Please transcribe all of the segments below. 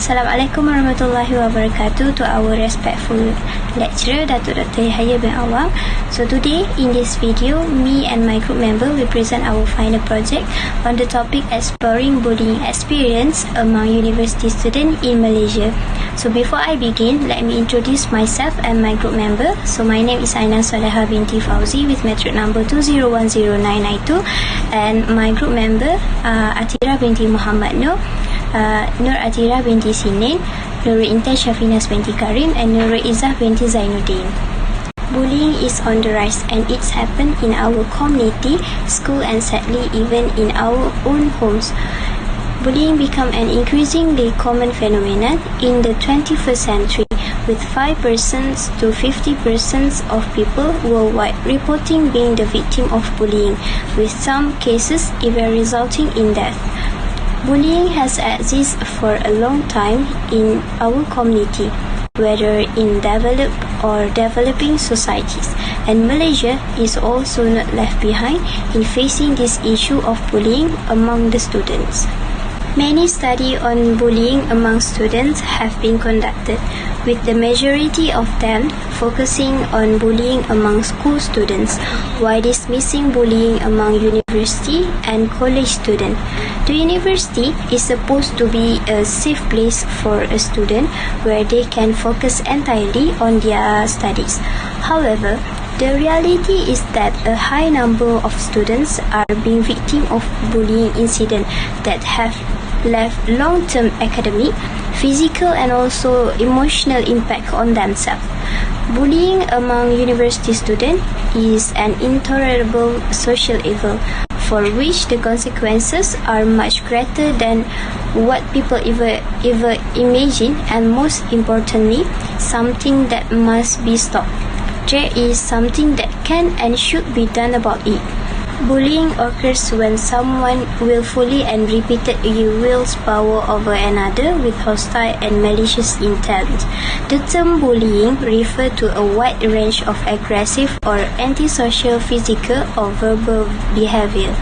Assalamualaikum warahmatullahi wabarakatuh to our respectful lecturer Datuk Dr. Yahya bin Awang. So today in this video, me and my group member will present our final project on the topic exploring bullying experience among university students in Malaysia. So before I begin, let me introduce myself and my group member. So my name is AINAN SOLEHAH Binti FAUZI with metric number 2010992, and my group member ATHIRA binti Mohamed Noor ATHIRA binti SININ, Nurul INTAN SYAFINAS binti KARIM, and Nurul Izzah binti Zainudin. Bullying is on the rise, and it's happened in our community, school, and sadly even in our own homes. Bullying become an increasingly common phenomenon in the 21st century, with 5% to 50% of people worldwide reporting being the victim of bullying, with some cases even resulting in death. Bullying has existed for a long time in our community, whether in developed or developing societies, and Malaysia is also not left behind in facing this issue of bullying among the students. Many studies on bullying among students have been conducted, with the majority of them focusing on bullying among school students, while dismissing bullying among university and college students. The university is supposed to be a safe place for a student where they can focus entirely on their studies. However, the reality is that a high number of students are being victim of bullying incidents that have left long-term academic, physical, and also emotional impact on themselves. Bullying among university students is an intolerable social evil, for which the consequences are much greater than what people ever imagine, and most importantly, something that must be stopped. There is something that can and should be done about it. Bullying occurs when someone willfully and repeatedly wields power over another with hostile and malicious intent. The term bullying refers to a wide range of aggressive or antisocial physical or verbal behavior.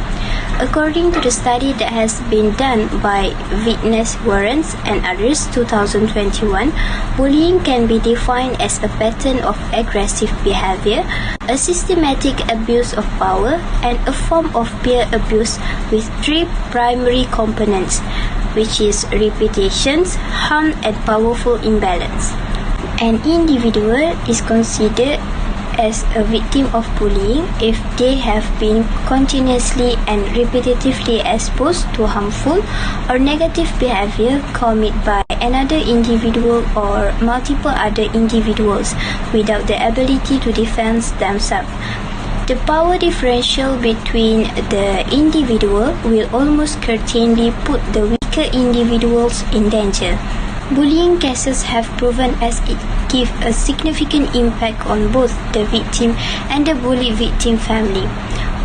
According to the study that has been done by Witness Warrants and others 2021, bullying can be defined as a pattern of aggressive behavior, a systematic abuse of power, and a form of peer abuse with three primary components, which is repetition, harm, and powerful imbalance. An individual is considered as a victim of bullying if they have been continuously and repetitively exposed to harmful or negative behavior committed by another individual or multiple other individuals without the ability to defend themselves. The power differential between the individual will almost certainly put the weaker individuals in danger. Bullying cases have proven as it gives a significant impact on both the victim and the bullied victim family.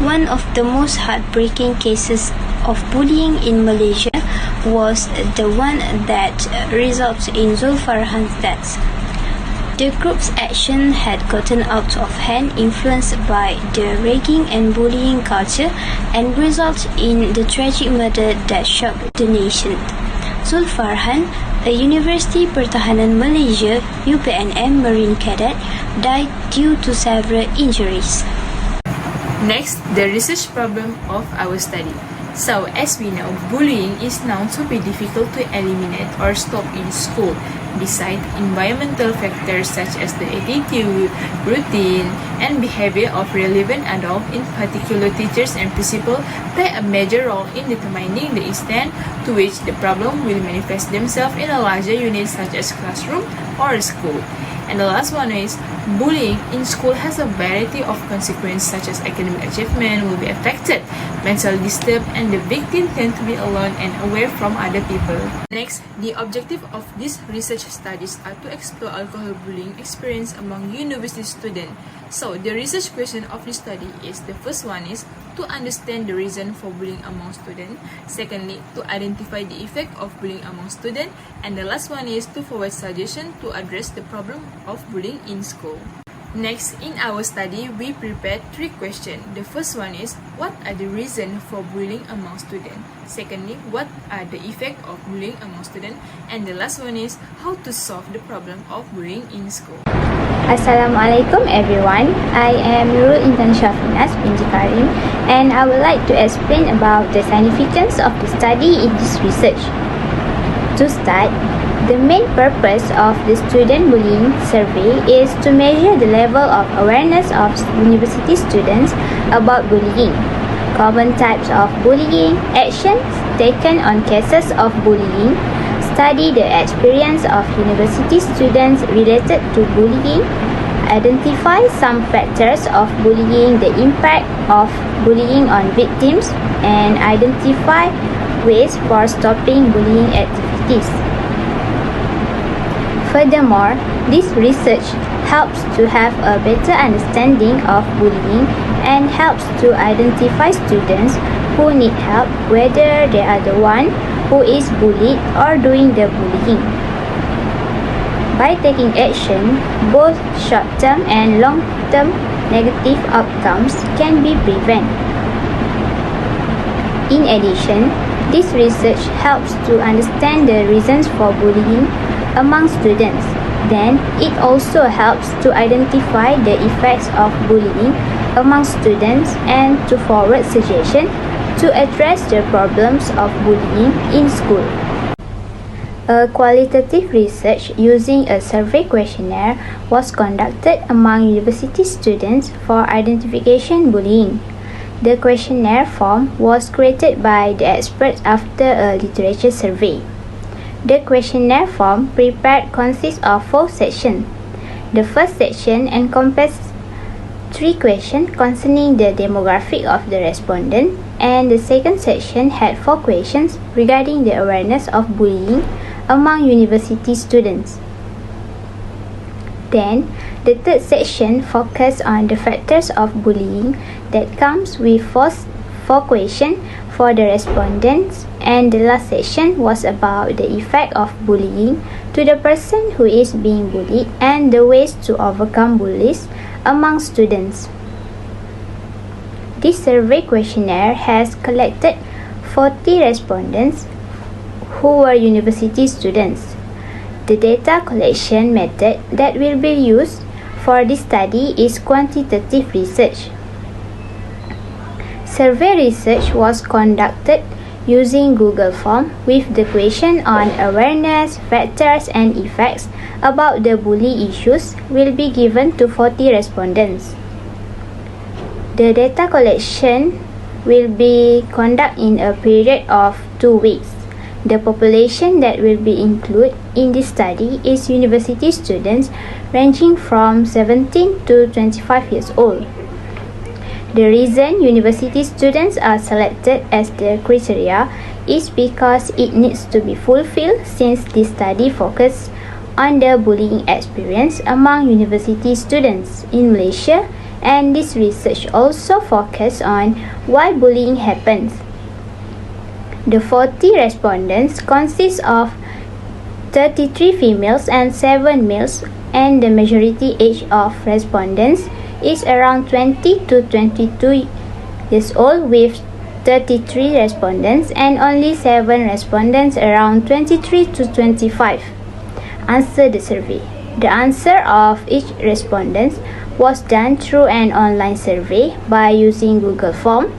One of the most heartbreaking cases of bullying in Malaysia was the one that resulted in Zulfarhan's death. The group's action had gotten out of hand, influenced by the ragging and bullying culture, and resulted in the tragic murder that shocked the nation. Zulfarhan, a University Pertahanan Malaysia UPNM Marine cadet, died due to several injuries. Next, the research problem of our study. So, as we know, bullying is known to be difficult to eliminate or stop in school. Besides, environmental factors such as the attitude, routine, and behavior of relevant adults, in particular teachers and principals, play a major role in determining the extent to which the problem will manifest themselves in a larger unit such as classroom or school. And the last one is, bullying in school has a variety of consequences such as academic achievement will be affected, mental disturbed, and the victim tend to be alone and away from other people. Next, the objective of these research studies are to explore alcohol bullying experience among university students. So, the research question of this study is, the first one is to understand the reason for bullying among students. Secondly, to identify the effect of bullying among students. And the last one is to forward suggestions to address the problem of bullying in school. Next, in our study, we prepared 3 questions. The first one is, what are the reasons for bullying among students? Secondly, what are the effects of bullying among students? And the last one is, how to solve the problem of bullying in school. Assalamualaikum everyone. I am Nurul INTAN SYAFINAS Binti KARIM, and I would like to explain about the significance of the study in this research. To start, the main purpose of the student bullying survey is to measure the level of awareness of university students about bullying, common types of bullying, actions taken on cases of bullying, study the experience of university students related to bullying, identify some factors of bullying, the impact of bullying on victims, and identify ways for stopping bullying activities. Furthermore, this research helps to have a better understanding of bullying and helps to identify students who need help, whether they are the one who is bullied or doing the bullying. By taking action, both short-term and long-term negative outcomes can be prevented. In addition, this research helps to understand the reasons for bullying among students. Then, it also helps to identify the effects of bullying among students and to forward suggestions to address the problems of bullying in school. A qualitative research using a survey questionnaire was conducted among university students for identification bullying. The questionnaire form was created by the experts after a literature survey. The questionnaire form prepared consists of 4 sections. The first section encompasses 3 questions concerning the demographic of the respondent, and the second section had 4 questions regarding the awareness of bullying among university students. Then, the third section focused on the factors of bullying that comes with 4 questions for the respondents, and the last section was about the effect of bullying to the person who is being bullied and the ways to overcome bullies among students. This survey questionnaire has collected 40 respondents who were university students. The data collection method that will be used for this study is quantitative research. Survey research was conducted using Google Form with the question on awareness, factors and effects about the bully issues will be given to 40 respondents. The data collection will be conducted in a period of 2 weeks. The population that will be included in this study is university students ranging from 17 to 25 years old. The reason university students are selected as the criteria is because it needs to be fulfilled since this study focuses on the bullying experience among university students in Malaysia, and this research also focuses on why bullying happens. The 40 respondents consist of 33 females and 7 males, and the majority age of respondents is around 20 to 22 years old, with 33 respondents and only 7 respondents around 23 to 25 answer the survey. The answer of each respondent was done through an online survey by using Google Form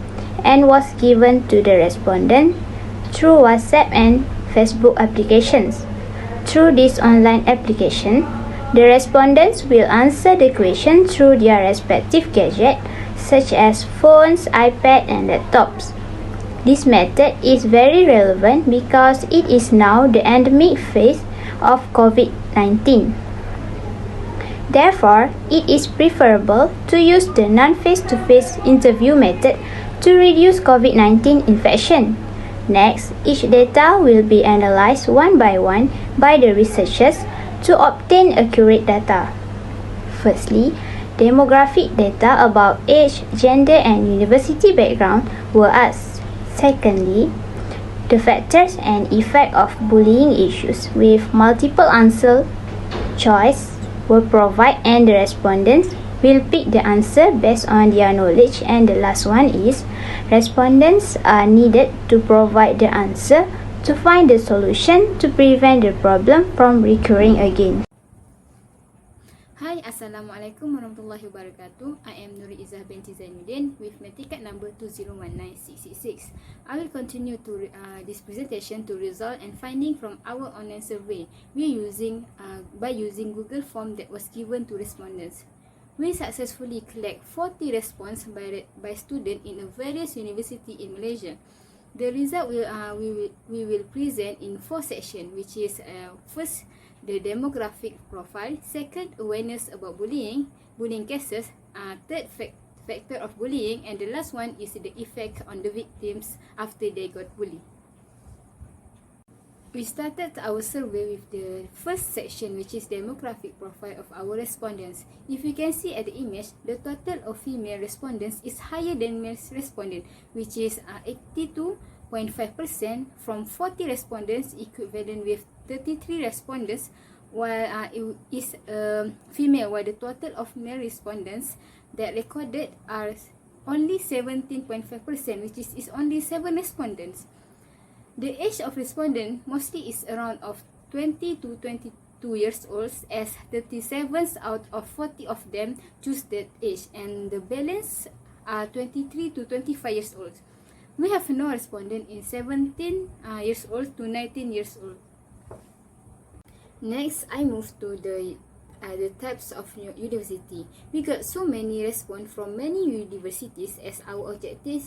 and was given to the respondent through WhatsApp and Facebook applications. Through this online application, the respondents will answer the question through their respective gadgets such as phones, iPad and laptops. This method is very relevant because it is now the endemic phase of COVID-19. Therefore, it is preferable to use the non-face-to-face interview method to reduce COVID-19 infection. Next, each data will be analyzed one by one by the researchers to obtain accurate data. Firstly, demographic data about age, gender and university background were asked. Secondly, the factors and effect of bullying issues with multiple answer choice were provided, and the respondents will pick the answer based on their knowledge. And the last one is respondents are needed to provide the answer to find the solution to prevent the problem from recurring again. Hi, Assalamualaikum warahmatullahi wabarakatuh. I am Nurul Izzah Binti Zainudin with my ticket number 2019666. I will continue to this presentation to result and finding from our online survey by using Google form that was given to respondents. We successfully collect 40 responses by students in a various university in Malaysia. The result we will present in 4 sections, which is first, the demographic profile, second, awareness about bullying cases, third, factor of bullying, and the last one is the effect on the victims after they got bullied. We started our survey with the first section, which is demographic profile of our respondents. If you can see at the image, the total of female respondents is higher than male respondents, which is 82.5% from 40 respondents, equivalent with 33 respondents, while it is female, while the total of male respondents that recorded are only 17.5%, which is only 7 respondents. The age of respondent mostly is around of 20 to 22 years old, as 37 out of 40 of them choose that age, and the balance are 23 to 25 years old. We have no respondent in 17 years old to 19 years old. Next, I move to the types of university. We got so many response from many universities, as our objective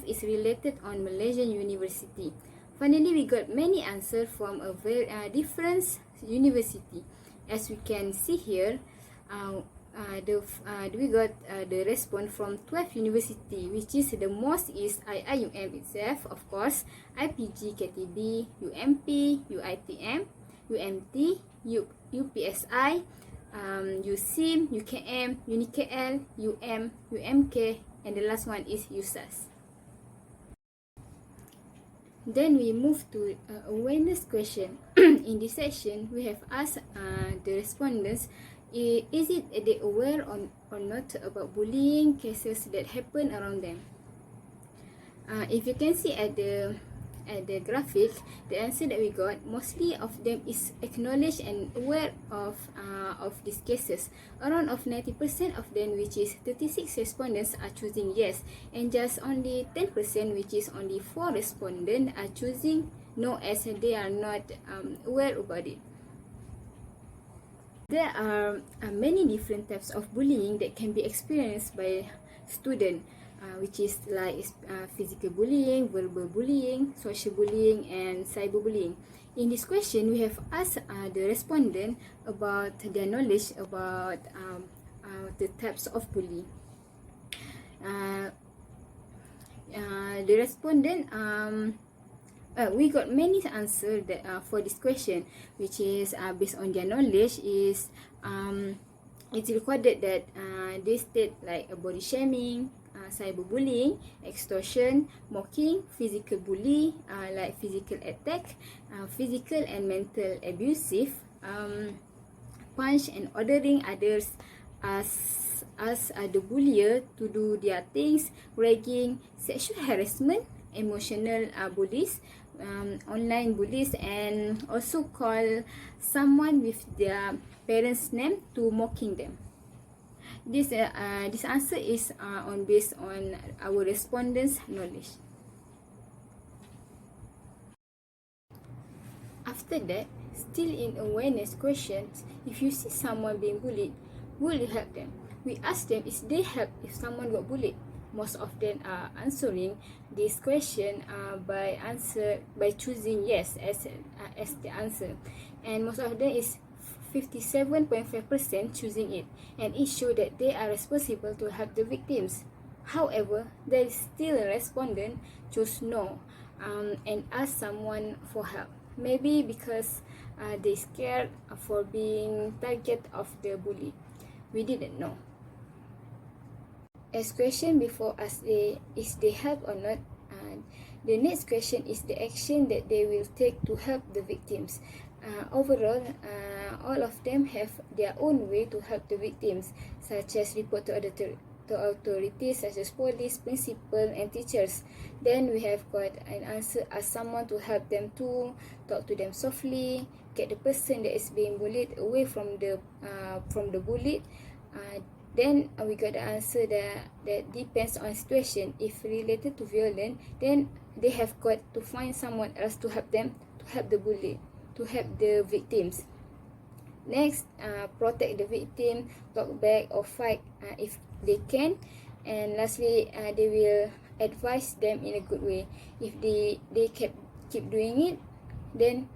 is related on Malaysian university. Finally, we got many answers from a very different university. As we can see here, we got the response from 12 university, which is the most is IIUM itself, of course, IPG, KTB, UMP, UITM, UMT, UPSI, USIM, UKM, UNIKL, UMK, and the last one is USAS. Then we move to awareness question. In this section, we have asked the respondents, is it they aware or not about bullying cases that happen around them? If you can see at the graphic, the answer that we got, mostly of them is acknowledged and aware of these cases. Around of 90% of them, which is 36 respondents, are choosing yes, and just only 10%, which is only 4 respondents, are choosing no, as they are not aware about it. There are many different types of bullying that can be experienced by students, which is like physical bullying, verbal bullying, social bullying, and cyberbullying. In this question, we have asked the respondent about their knowledge about the types of bullying. The respondent, we got many answers that for this question, which is based on their knowledge. Is it's recorded that they state like body shaming, cyberbullying, extortion, mocking, physical bully, like physical attack, physical and mental abusive, punch and ordering others as the bullier to do their things, ragging, sexual harassment, emotional bullies, online bullies, and also call someone with their parents' name to mocking them. This answer is based on our respondents' knowledge. After that, still in awareness questions, if you see someone being bullied, will you help them? We ask them, is they help if someone got bullied? Most of them are answering this question by choosing yes as the answer, and most of them is 57.5% choosing it, and it shows that they are responsible to help the victims. However, there is still a respondent choose no and ask someone for help, maybe because they scared for being target of the bully. We didn't know. As question before us, is they help or not? The next question is the action that they will take to help the victims. Overall, all of them have their own way to help the victims, such as report to authorities such as police, principal, and teachers. Then we have got an answer, ask someone to help them to talk to them softly, get the person that is being bullied away from the bullied. Then we got the answer that depends on situation. If related to violence, then they have got to find someone else to help them, to help the bully, to help the victims. Next, protect the victim, talk back or fight if they can. And lastly, they will advise them in a good way. If they keep doing it, then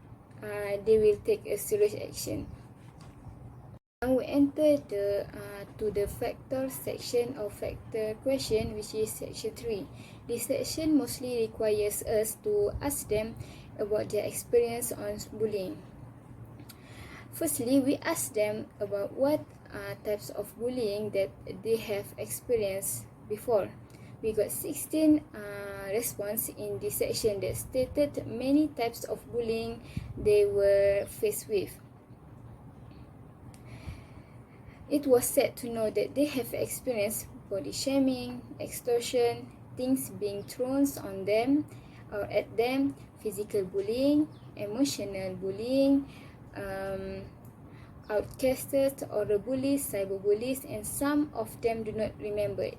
they will take a serious action. Now we enter to the factor section of factor question, which is section 3. This section mostly requires us to ask them about their experience on bullying. Firstly, we ask them about what types of bullying that they have experienced before. We got 16 response in this section that stated many types of bullying they were faced with. It was said to know that they have experienced body shaming, extortion, things being thrown on them or at them, physical bullying, emotional bullying, outcasted or the bullies, cyberbullies, and some of them do not remember it.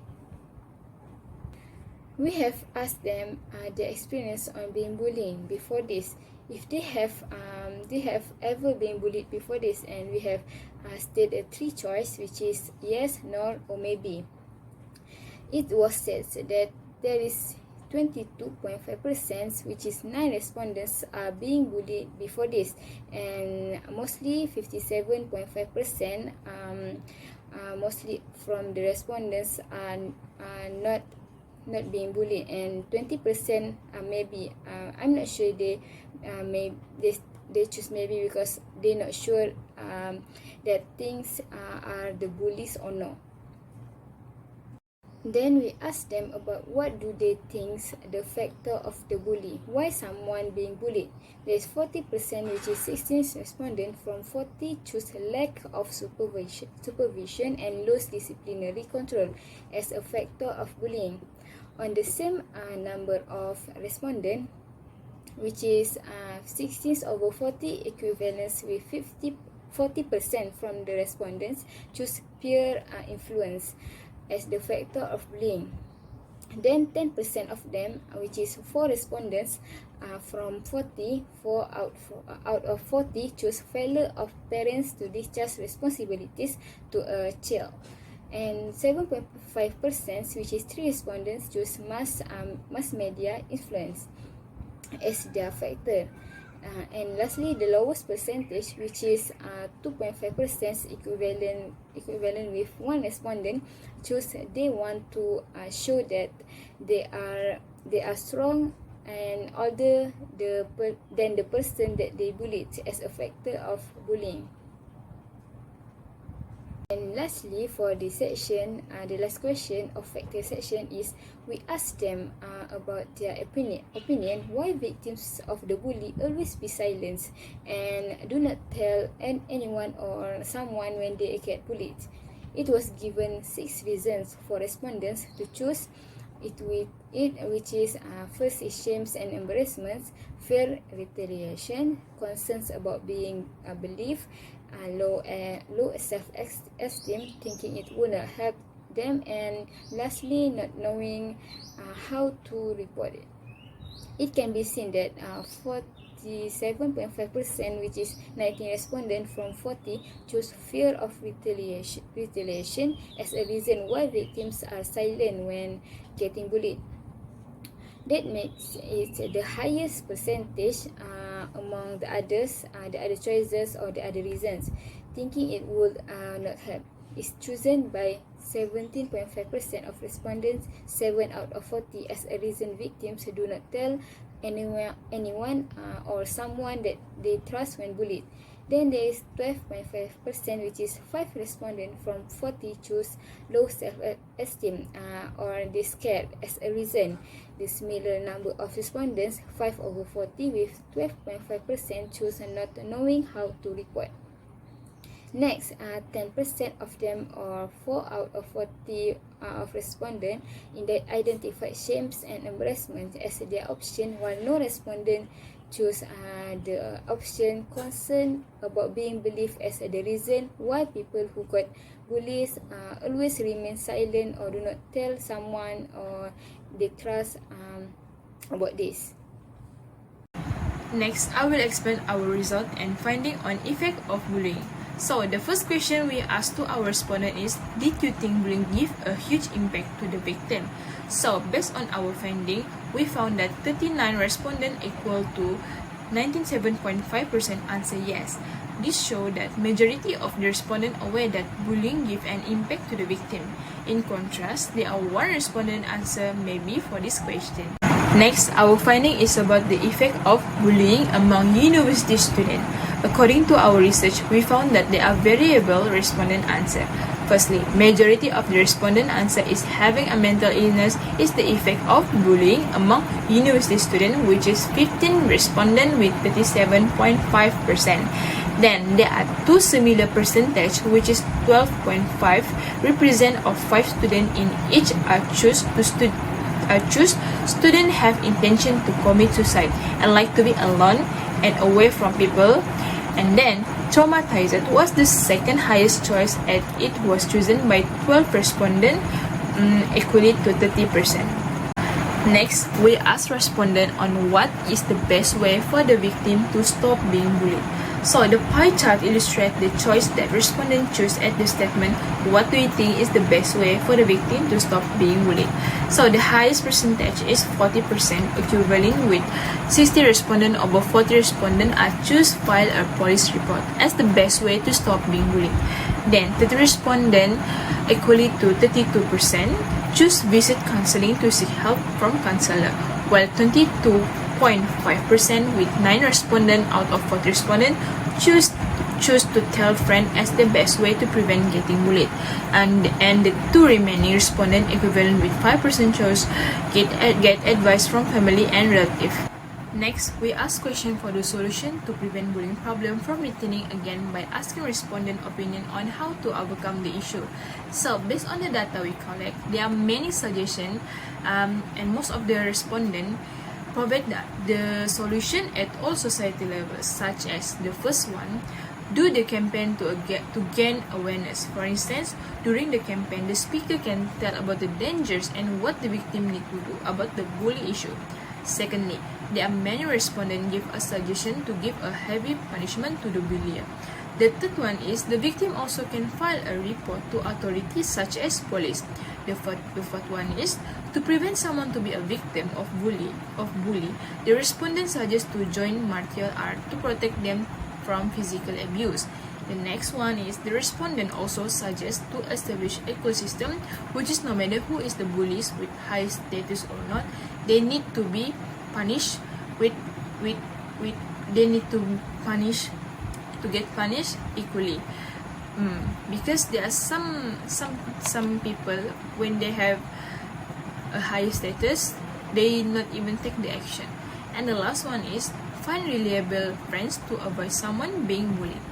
We have asked them their experience on being bullied before this. If they have ever been bullied before this, and we have stated 3 choice, which is yes, no, or maybe. It was said that there is 22.5%, which is 9 respondents are being bullied before this, and mostly 57.5%, mostly from the respondents are not being bullied, and 20% maybe. I'm not sure they choose maybe because they're not sure that things are the bullies or no. Then we ask them about what do they think the factor of the bully, why someone being bullied. There's 40%, which is 16 respondents from 40 choose lack of supervision and loose disciplinary control as a factor of bullying. On the same number of respondents, which is 16/40 equivalence with 40% from the respondents choose peer influence as the factor of bullying. Then 10% of them, which is 4 respondents from 40, 4 out of 40 choose failure of parents to discharge responsibilities to a child. And 7.5%, which is 3 respondents, choose mass media influence as their factor. And lastly, the lowest percentage, which is 2.5% equivalent with 1 respondent, choose they want to show that they are strong and older than the person that they bullied as a factor of bullying. And lastly, for this section, the last question of factor section is we ask them about their opinion why victims of the bully always be silenced and do not tell anyone or someone when they get bullied. It was given 6 reasons for respondents to choose it, which is first is shames and embarrassments, fear retaliation, concerns about being believed, low self-esteem, thinking it would not help them, and lastly, not knowing how to report it. It can be seen that 47.5%, which is 19 respondents from 40, choose fear of retaliation as a reason why victims are silent when getting bullied. That makes it the highest percentage among the other choices or the other reasons, thinking it would not help. is chosen by 17.5% of respondents. 7 out of 40 as a reason victims do not tell anyone or someone that they trust when bullied. Then there is 12.5%, which is 5 respondents from 40 choose low self-esteem or they scared as a reason. The similar number of respondents, 5 over 40, with 12.5% choose not knowing how to report. Next, 10% of them, or 4 out of 40 of respondents, identified shames and embarrassment as their option, while no respondent choose the option concern about being believed as the reason why people who got bullies always remain silent or do not tell someone or they trust about this. Next, I will explain our result and finding on effect of bullying. So, the first question we asked to our respondent is, did you think bullying give a huge impact to the victim? So, based on our finding, we found that 39 respondents equal to 97.5% answer yes. This shows that majority of the respondents aware that bullying give an impact to the victim. In contrast, there are 1 respondent answer maybe for this question. Next, our finding is about the effect of bullying among university students. According to our research, we found that there are variable respondent answer. Firstly, majority of the respondent answer is having a mental illness is the effect of bullying among university students, which is 15 respondents with 37.5%. Then there are 2 similar percentage, which is 12.5 represent of 5 students in each are choose student have intention to commit suicide and like to be alone and away from people. And then traumatized was the second highest choice, and it was chosen by 12 respondents, equally to 30%. Next, we asked respondents on what is the best way for the victim to stop being bullied. So the pie chart illustrates the choice that respondents choose at the statement, what do you think is the best way for the victim to stop being bullied? So the highest percentage is 40%, equivalent with 60 respondents over 40 respondents are choose file a police report as the best way to stop being bullied. Then 30 respondents, equally to 32%, choose visit counseling to seek help from counselor, while 22.5% with 9 respondents out of 40 respondents choose to tell friend as the best way to prevent getting bullied, and the 2 remaining respondents, equivalent with 5%, chose get advice from family and relative. Next, we ask question for the solution to prevent bullying problem from returning again by asking respondent opinion on how to overcome the issue. So, based on the data we collect, there are many suggestions, and most of the respondents provide the solution at all society levels, such as the first one, do the campaign to gain awareness. For instance, during the campaign, the speaker can tell about the dangers and what the victim need to do about the bully issue. Secondly, there are many respondents give a suggestion to give a heavy punishment to the bullier. The third one is the victim also can file a report to authorities such as police. The fourth one is to prevent someone to be a victim of bully. The respondent suggests to join martial art to protect them from physical abuse. The next one is the respondent also suggests to establish ecosystem, which is no matter who is the bullies with high status or not, they need to be punished to get punished equally. Because there are some people, when they have a high status, they not even take the action. And the last one is find reliable friends to avoid someone being bullied.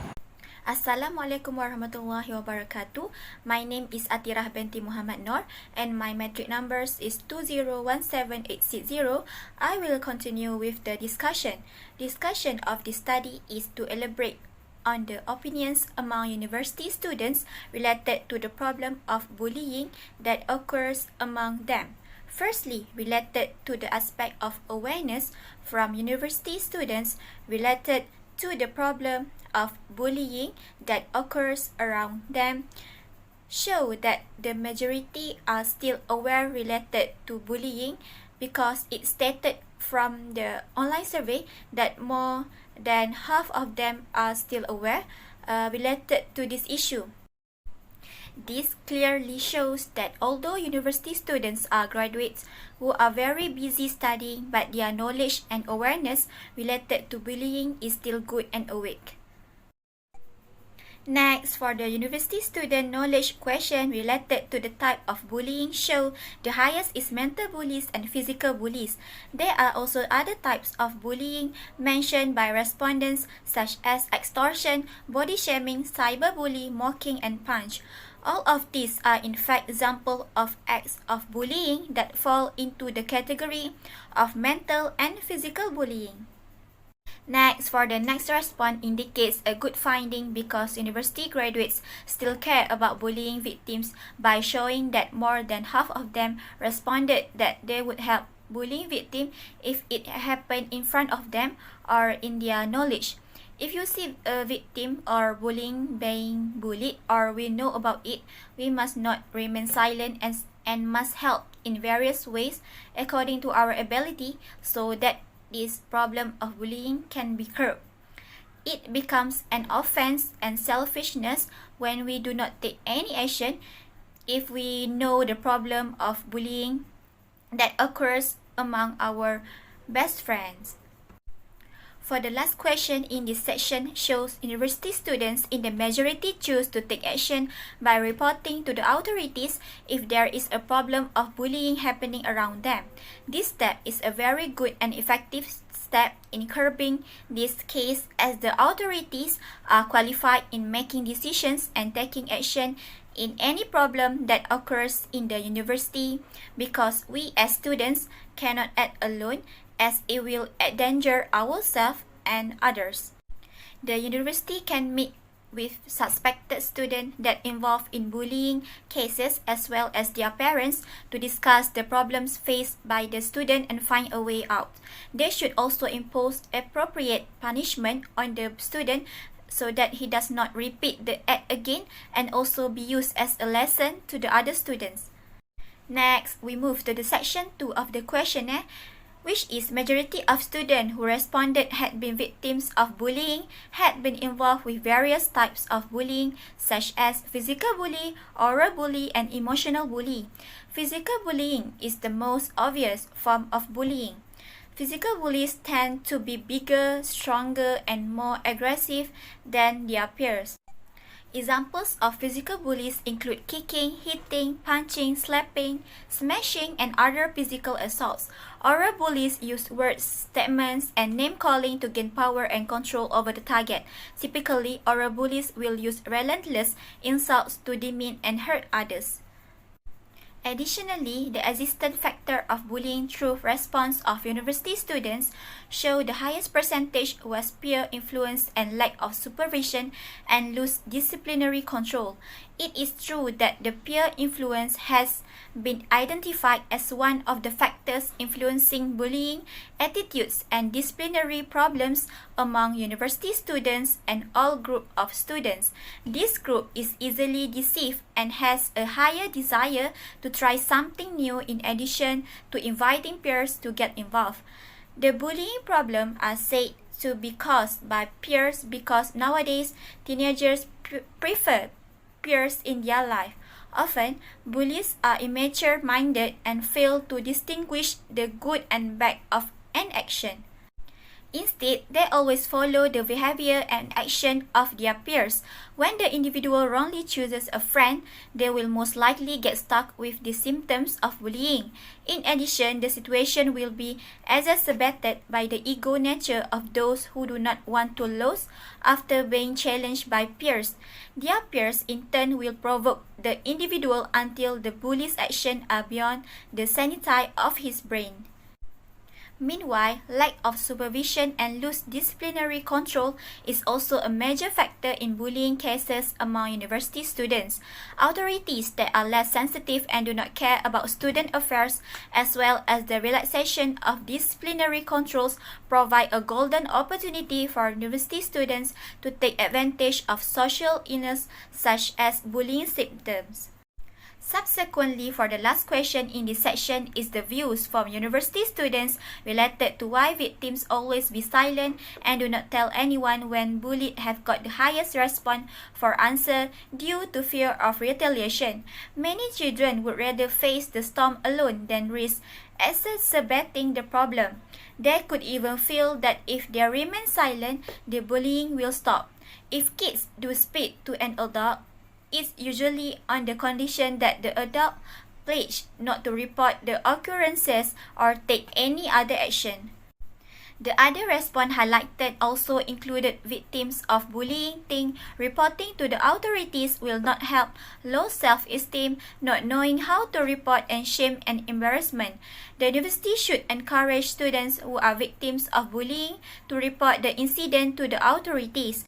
Assalamualaikum warahmatullahi wabarakatuh. My name is ATHIRAH Binti Mohamed Noor and my metric numbers is 2017860. I will continue with the discussion. Discussion of this study is to elaborate on the opinions among university students related to the problem of bullying that occurs among them. Firstly, related to the aspect of awareness from university students related to the problem of bullying that occurs around them, show that the majority are still aware related to bullying because it stated from the online survey that more than half of them are still aware related to this issue. This clearly shows that although university students are graduates who are very busy studying, but their knowledge and awareness related to bullying is still good and awake. Next, for the university student knowledge question related to the type of bullying show, the highest is mental bullies and physical bullies. There are also other types of bullying mentioned by respondents such as extortion, body shaming, cyberbullying, mocking, and punch. All of these are in fact examples of acts of bullying that fall into the category of mental and physical bullying. Next, for the next response indicates a good finding because university graduates still care about bullying victims by showing that more than half of them responded that they would help bullying victim if it happened in front of them or in their knowledge. If you see a victim or bullying being bullied or we know about it, we must not remain silent and must help in various ways according to our ability so that this problem of bullying can be curbed. It becomes an offense and selfishness when we do not take any action if we know the problem of bullying that occurs among our best friends. For the last question in this section shows university students in the majority choose to take action by reporting to the authorities if there is a problem of bullying happening around them. This step is a very good and effective step in curbing this case as the authorities are qualified in making decisions and taking action in any problem that occurs in the university because we as students cannot act alone as it will endanger ourselves and others. The university can meet with suspected students that involved in bullying cases as well as their parents to discuss the problems faced by the student and find a way out. They should also impose appropriate punishment on the student so that he does not repeat the act again and also be used as a lesson to the other students. Next, we move to the section 2 of the questionnaire, which is majority of students who responded had been victims of bullying, had been involved with various types of bullying such as physical bully, oral bully, and emotional bully. Physical bullying is the most obvious form of bullying. Physical bullies tend to be bigger, stronger, and more aggressive than their peers. Examples of physical bullies include kicking, hitting, punching, slapping, smashing, and other physical assaults. Oral bullies use words, statements, and name-calling to gain power and control over the target. Typically, oral bullies will use relentless insults to demean and hurt others. Additionally, the existent factor of bullying through response of university students show the highest percentage was peer influence and lack of supervision and loose disciplinary control. It is true that the peer influence has been identified as one of the factors influencing bullying attitudes and disciplinary problems among university students and all group of students. This group is easily deceived and has a higher desire to try something new in addition to inviting peers to get involved. The bullying problem are said to be caused by peers because nowadays teenagers prefer peers in their life. Often, bullies are immature-minded and fail to distinguish the good and bad of an action. Instead, they always follow the behavior and action of their peers. When the individual wrongly chooses a friend, they will most likely get stuck with the symptoms of bullying. In addition, the situation will be exacerbated by the ego nature of those who do not want to lose after being challenged by peers. Their peers in turn will provoke the individual until the bully's actions are beyond the sanity of his brain. Meanwhile, lack of supervision and loose disciplinary control is also a major factor in bullying cases among university students. Authorities that are less sensitive and do not care about student affairs, as well as the relaxation of disciplinary controls, provide a golden opportunity for university students to take advantage of social illness such as bullying symptoms. Subsequently, for the last question in this section is the views from university students related to why victims always be silent and do not tell anyone when bullied have got the highest response for answer due to fear of retaliation. Many children would rather face the storm alone than risk exacerbating the problem. They could even feel that if they remain silent, the bullying will stop. If kids do speak to an adult, it's usually on the condition that the adult pledge not to report the occurrences or take any other action. The other response highlighted also included victims of bullying think reporting to the authorities will not help, low self-esteem, not knowing how to report, and shame and embarrassment. The university should encourage students who are victims of bullying to report the incident to the authorities.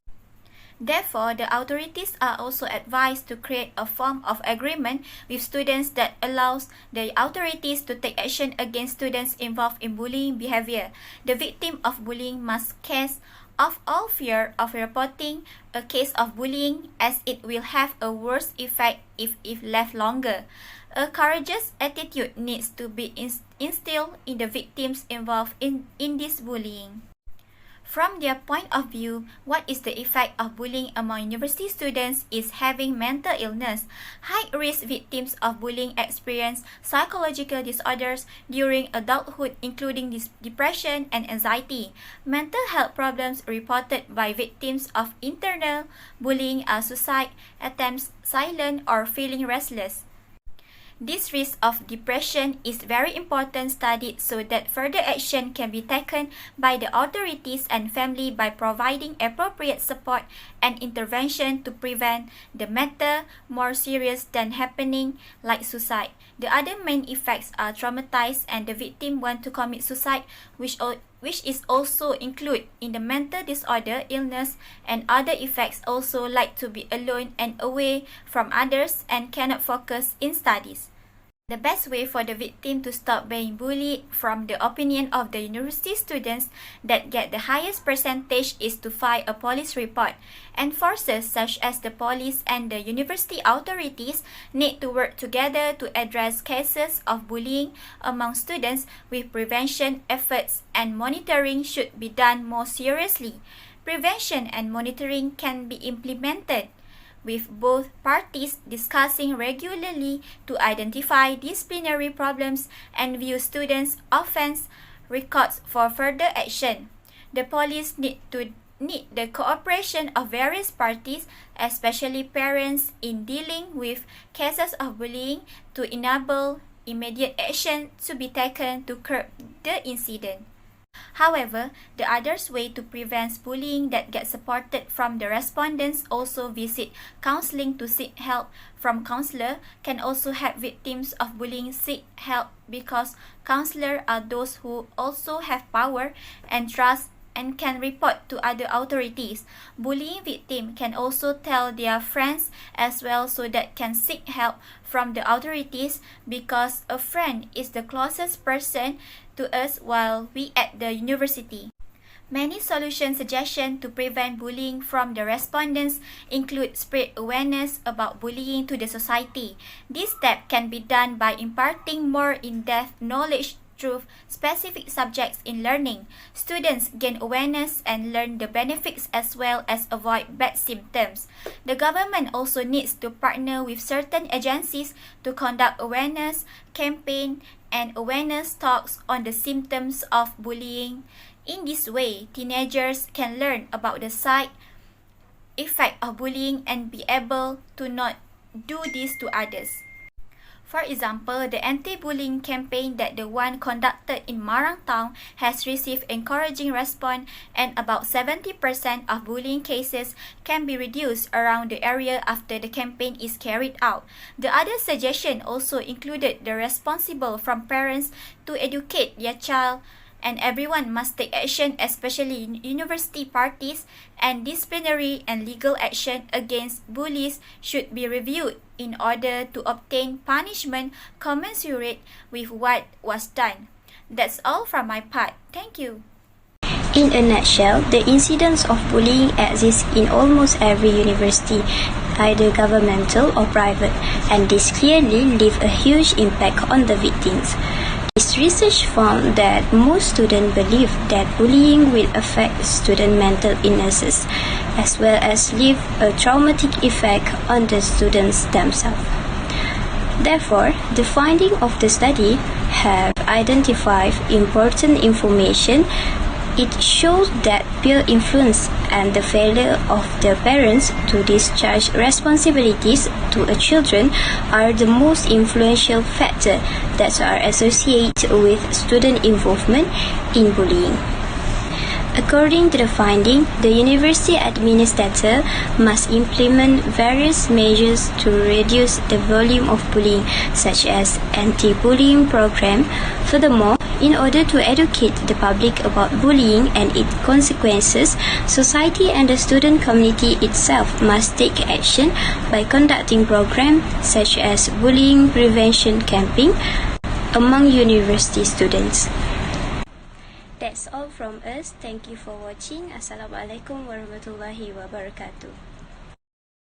Therefore, the authorities are also advised to create a form of agreement with students that allows the authorities to take action against students involved in bullying behavior. The victim of bullying must cast off all fear of reporting a case of bullying, as it will have a worse effect if left longer. A courageous attitude needs to be instilled in the victims involved in this bullying. From their point of view, what is the effect of bullying among university students is having mental illness. High-risk victims of bullying experience psychological disorders during adulthood, including depression and anxiety. Mental health problems reported by victims of internal bullying are suicide attempts, silent, or feeling restless. This risk of depression is very important studied so that further action can be taken by the authorities and family by providing appropriate support and intervention to prevent the matter more serious than happening, like suicide. The other main effects are traumatized and the victim want to commit suicide, which is also included in the mental disorder, illness, and other effects also like to be alone and away from others and cannot focus in studies. The best way for the victim to stop being bullied, from the opinion of the university students that get the highest percentage, is to file a police report. And forces such as the police and the university authorities need to work together to address cases of bullying among students with prevention efforts, and monitoring should be done more seriously. Prevention and monitoring can be implemented with both parties discussing regularly to identify disciplinary problems and view students' offense records for further action. The police need the cooperation of various parties, especially parents, in dealing with cases of bullying to enable immediate action to be taken to curb the incident. However, the other way to prevent bullying that gets supported from the respondents also visit counseling to seek help from counselor, can also help victims of bullying seek help because counselors are those who also have power and trust and can report to other authorities. Bullying victims can also tell their friends as well, so that can seek help from the authorities, because a friend is the closest person to us while we at the university. Many solution suggestions to prevent bullying from the respondents include spread awareness about bullying to the society. This step can be done by imparting more in-depth knowledge through specific subjects in learning. Students gain awareness and learn the benefits as well as avoid bad symptoms. The government also needs to partner with certain agencies to conduct awareness campaign and awareness talks on the symptoms of bullying. In this way, teenagers can learn about the side effect of bullying and be able to not do this to others. For example, the anti-bullying campaign that the one conducted in Marang Town has received encouraging response, and about 70% of bullying cases can be reduced around the area after the campaign is carried out. The other suggestion also included the responsible from parents to educate their child, and everyone must take action, especially university parties, and disciplinary and legal action against bullies should be reviewed in order to obtain punishment commensurate with what was done. That's all from my part. Thank you. In a nutshell, the incidence of bullying exists in almost every university, either governmental or private, and this clearly leaves a huge impact on the victims. This research found that most students believe that bullying will affect student mental illnesses, as well as leave a traumatic effect on the students themselves. Therefore, the findings of the study have identified important information. It shows that peer influence and the failure of their parents to discharge responsibilities to a children are the most influential factors that are associated with student involvement in bullying. According to the finding, the university administrator must implement various measures to reduce the volume of bullying, such as anti-bullying program. Furthermore, in order to educate the public about bullying and its consequences, society and the student community itself must take action by conducting programs such as bullying prevention campaign among university students. That's all from us. Thank you for watching. Assalamualaikum warahmatullahi wabarakatuh.